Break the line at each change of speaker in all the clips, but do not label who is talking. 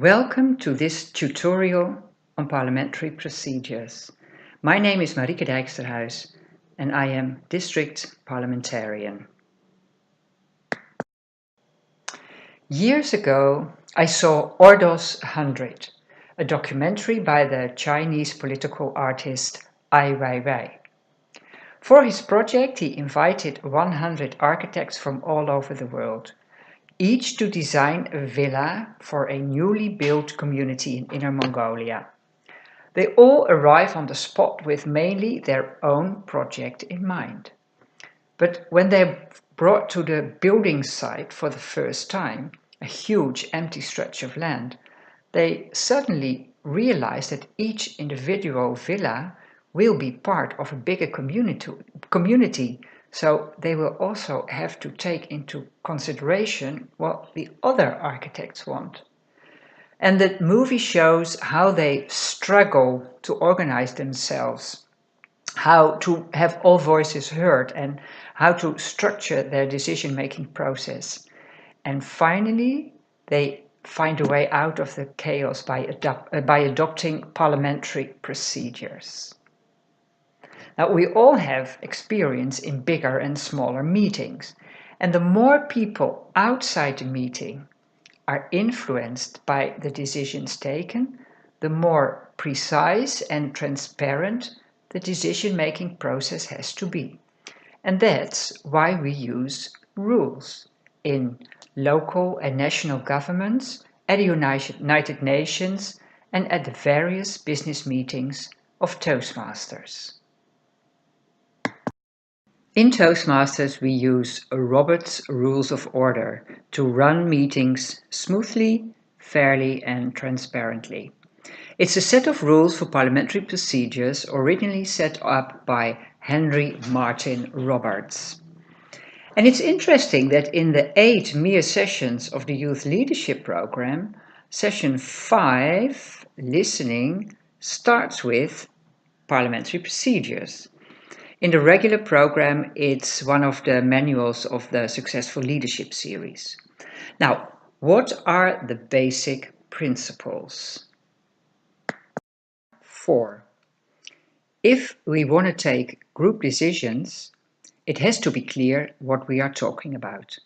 Welcome to this tutorial on parliamentary procedures. My name is Marike Dijksterhuis and I am District Parliamentarian. Years ago, I saw Ordos 100, a documentary by the Chinese political artist Ai Weiwei. For his project, he invited 100 architects from all over the world, each to design a villa for a newly built community in Inner Mongolia. They all arrive on the spot with mainly their own project in mind. But when they're brought to the building site for the first time, a huge empty stretch of land, they suddenly realize that each individual villa will be part of a bigger community, so they will also have to take into consideration what the other architects want. And the movie shows how they struggle to organize themselves, how to have all voices heard, and how to structure their decision-making process. And finally, they find a way out of the chaos by adopting parliamentary procedures. Now, we all have experience in bigger and smaller meetings, and the more people outside the meeting are influenced by the decisions taken, the more precise and transparent the decision-making process has to be. And that's why we use rules in local and national governments, at the United Nations, and at the various business meetings of Toastmasters. In Toastmasters, we use Robert's Rules of Order to run meetings smoothly, fairly, and transparently. It's a set of rules for parliamentary procedures originally set up by Henry Martin Roberts. And it's interesting that in the 8 mere sessions of the Youth Leadership Program, session 5, listening, starts with parliamentary procedures. In the regular program, it's one of the manuals of the Successful Leadership series. Now, what are the basic principles? 4. If we want to take group decisions, it has to be clear what we are talking about.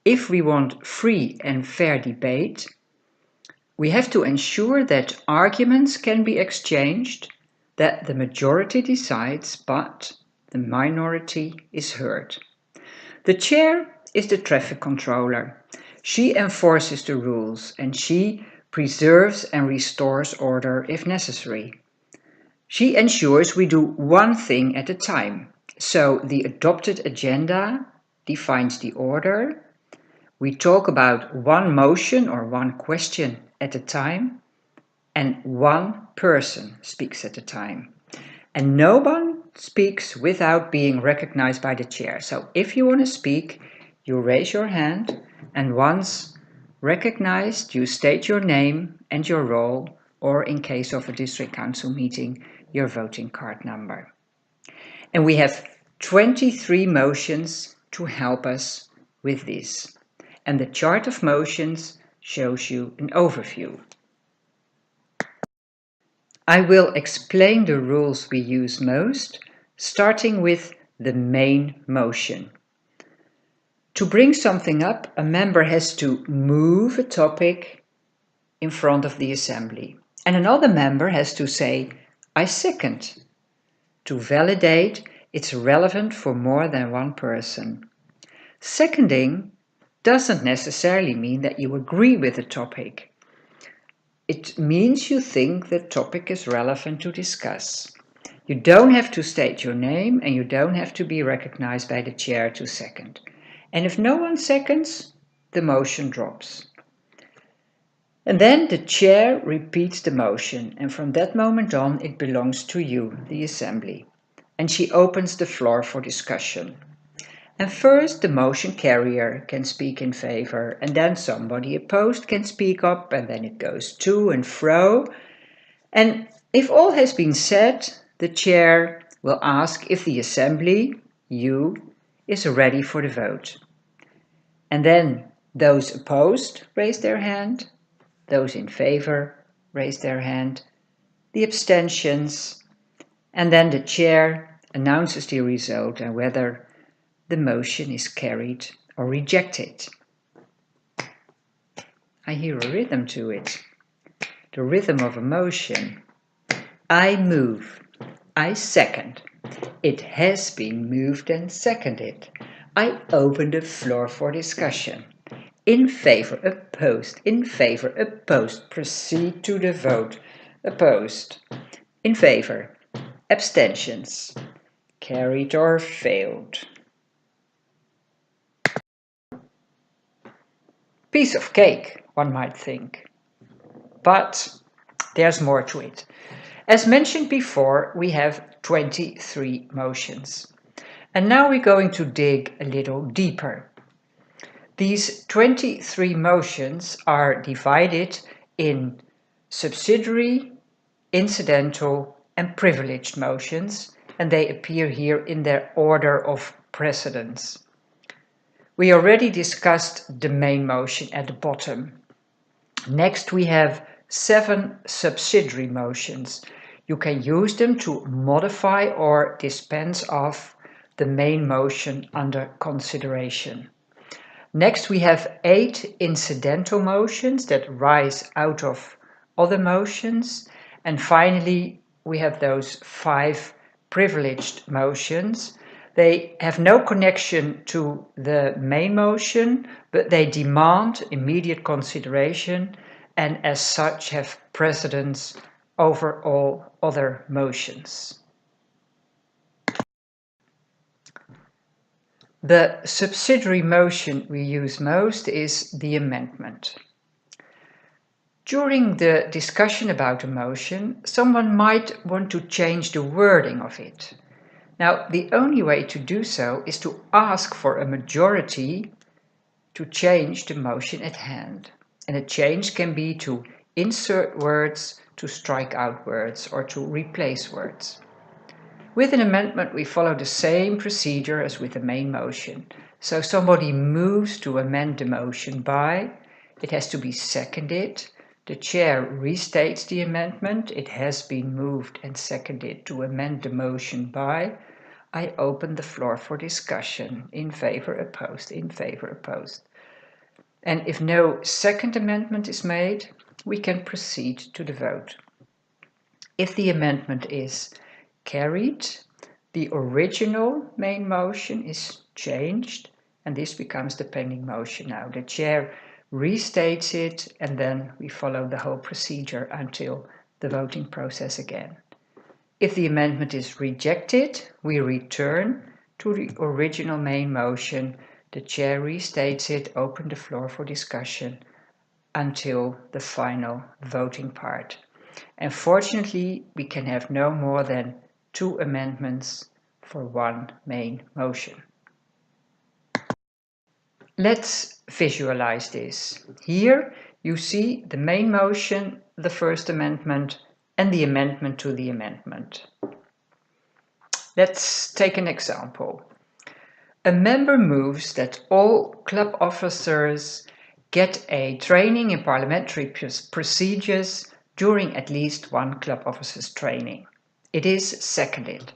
If we want free and fair debate, we have to ensure that arguments can be exchanged, that the majority decides, but the minority is heard. The chair is the traffic controller. She enforces the rules and she preserves and restores order if necessary. She ensures we do one thing at a time. So the adopted agenda defines the order. We talk about one motion or one question at a time, and one person speaks at a time. And no one speaks without being recognized by the chair. So if you want to speak, you raise your hand, and once recognized, you state your name and your role, or in case of a district council meeting, your voting card number. And we have 23 motions to help us with this. And the chart of motions shows you an overview. I will explain the rules we use most, starting with the main motion. To bring something up, a member has to move a topic in front of the assembly. And another member has to say, "I second," to validate it's relevant for more than one person. Seconding doesn't necessarily mean that you agree with the topic. It means you think the topic is relevant to discuss. You don't have to state your name and you don't have to be recognized by the chair to second. And if no one seconds, the motion drops. And then the chair repeats the motion, and from that moment on it belongs to you, the assembly. And she opens the floor for discussion. And first the motion carrier can speak in favor, and then somebody opposed can speak up, and then it goes to and fro. And if all has been said, the chair will ask if the assembly, you, is ready for the vote. And then those opposed raise their hand, Those in favor raise their hand. The abstentions, and then the chair announces the result and whether the motion is carried or rejected. I hear a rhythm to it. The rhythm of a motion. I move. I second. It has been moved and seconded. I open the floor for discussion. In favor, opposed. In favor, opposed. Proceed to the vote. Opposed. In favor. Abstentions. Carried or failed. Piece of cake, one might think. But there's more to it. As mentioned before, we have 23 motions. And now we're going to dig a little deeper. These 23 motions are divided in subsidiary, incidental, and privileged motions, and they appear here in their order of precedence. We already discussed the main motion at the bottom. Next, we have 7 subsidiary motions. You can use them to modify or dispense of the main motion under consideration. Next, we have 8 incidental motions that rise out of other motions. And finally, we have those 5 privileged motions. They have no connection to the main motion, but they demand immediate consideration and as such have precedence over all other motions. The subsidiary motion we use most is the amendment. During the discussion about a motion, someone might want to change the wording of it. Now, the only way to do so is to ask for a majority to change the motion at hand. And a change can be to insert words, to strike out words, or to replace words. With an amendment, we follow the same procedure as with the main motion. So somebody moves to amend the motion by, it has to be seconded. The chair restates the amendment. It has been moved and seconded to amend the motion by. I open the floor for discussion. In favor, opposed, in favor, opposed. And if no second amendment is made, we can proceed to the vote. If the amendment is carried, the original main motion is changed, and this becomes the pending motion now. The chair restates it, and then we follow the whole procedure until the voting process again. If the amendment is rejected, we return to the original main motion. The chair restates it, open the floor for discussion until the final voting part. And fortunately, we can have no more than 2 amendments for one main motion. Let's visualize this. Here you see the main motion, the first amendment, and the amendment to the amendment. Let's take an example. A member moves that all club officers get a training in parliamentary procedures during at least one club officer's training. It is seconded.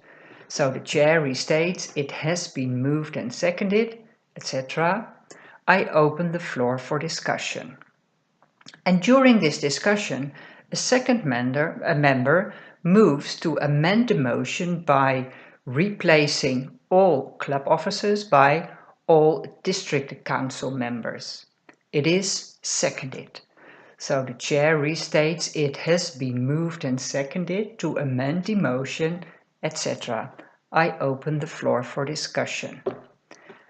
So the chair restates, it has been moved and seconded, etc. I open the floor for discussion. And during this discussion, a second member moves to amend the motion by replacing all club officers by all district council members. It is seconded. So the chair restates, it has been moved and seconded to amend the motion, etc. I open the floor for discussion.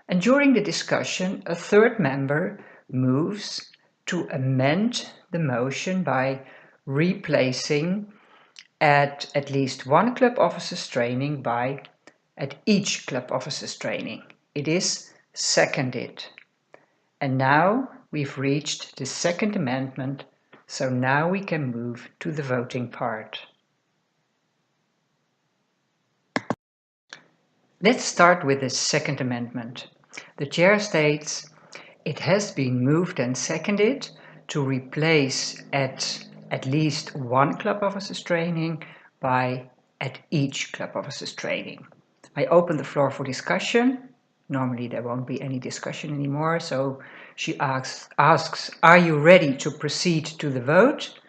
And during the discussion, a third member moves to amend the motion by replacing at least one club officer's training by at each club officer's training. It is seconded. And now we've reached the second amendment, so now we can move to the voting part. Let's start with the second amendment. The chair states, it has been moved and seconded to replace at least one club officers training by at each club officers training. I open the floor for discussion. Normally there won't be any discussion anymore, so she asks, are you ready to proceed to the vote?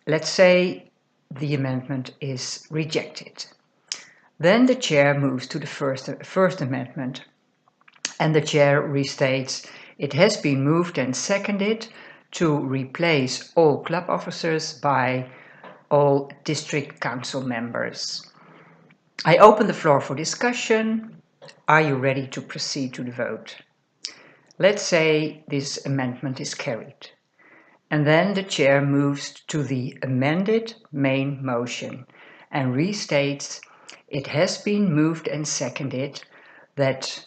Let's say the amendment is rejected. Then the chair moves to the first amendment, and the chair restates, it has been moved and seconded to replace all club officers by all district council members. I open the floor for discussion. Are you ready to proceed to the vote? Let's say this amendment is carried. And then the chair moves to the amended main motion and restates, it has been moved and seconded that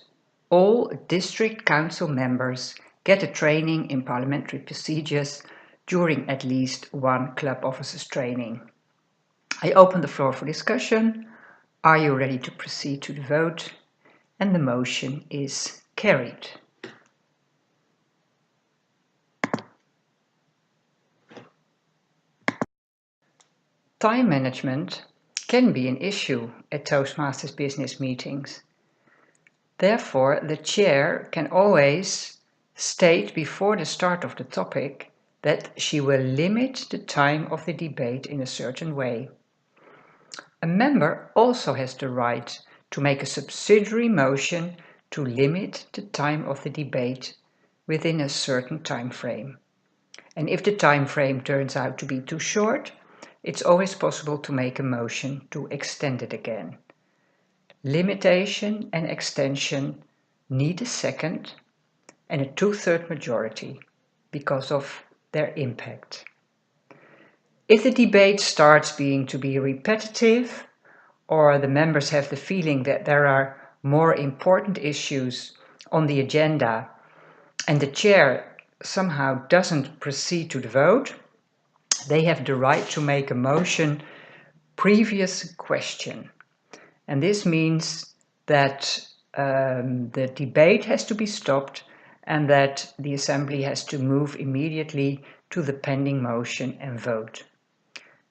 all district council members get a training in parliamentary procedures during at least one club officers training. I open the floor for discussion. Are you ready to proceed to the vote? And the motion is carried. Time management can be an issue at Toastmasters business meetings. Therefore, the chair can always state before the start of the topic that she will limit the time of the debate in a certain way. A member also has the right to make a subsidiary motion to limit the time of the debate within a certain time frame. And if the time frame turns out to be too short, it's always possible to make a motion to extend it again. Limitation and extension need a second and a 2/3 majority because of their impact. If the debate starts to be repetitive, or the members have the feeling that there are more important issues on the agenda and the chair somehow doesn't proceed to the vote, they have the right to make a motion previous question. And this means that the debate has to be stopped and that the assembly has to move immediately to the pending motion and vote.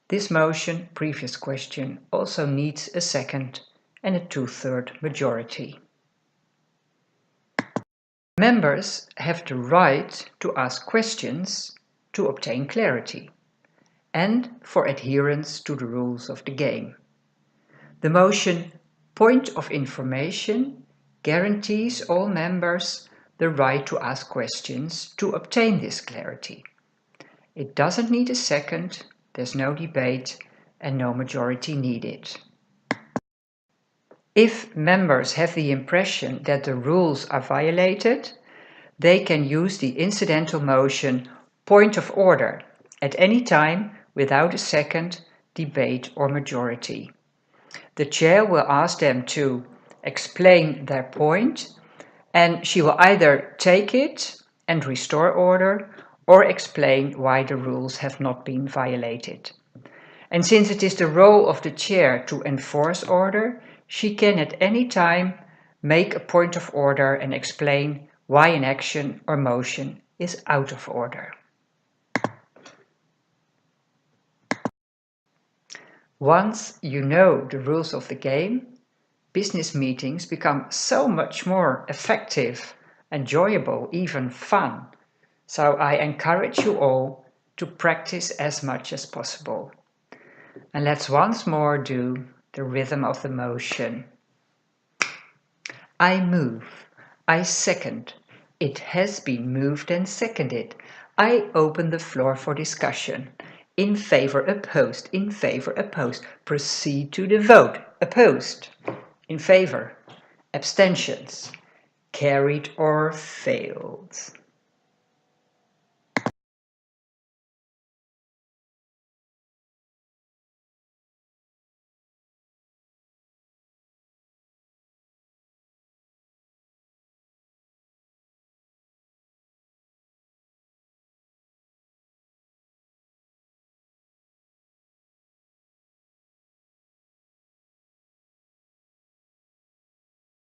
This motion, previous question, also needs a second and a 2/3 majority. Members have the right to ask questions to obtain clarity and for adherence to the rules of the game. The motion point of information guarantees all members the right to ask questions to obtain this clarity. It doesn't need a second, there's no debate and no majority needed. If members have the impression that the rules are violated, they can use the incidental motion point of order at any time without a second, debate or majority. The chair will ask them to explain their point, and she will either take it and restore order or explain why the rules have not been violated. And since it is the role of the chair to enforce order, she can at any time make a point of order and explain why an action or motion is out of order. Once you know the rules of the game, business meetings become so much more effective, enjoyable, even fun. So I encourage you all to practice as much as possible. And let's once more do the rhythm of the motion. I move. I second. It has been moved and seconded. I open the floor for discussion. In favor, opposed. In favor, opposed. Proceed to the vote. Opposed. In favor. Abstentions. Carried or failed.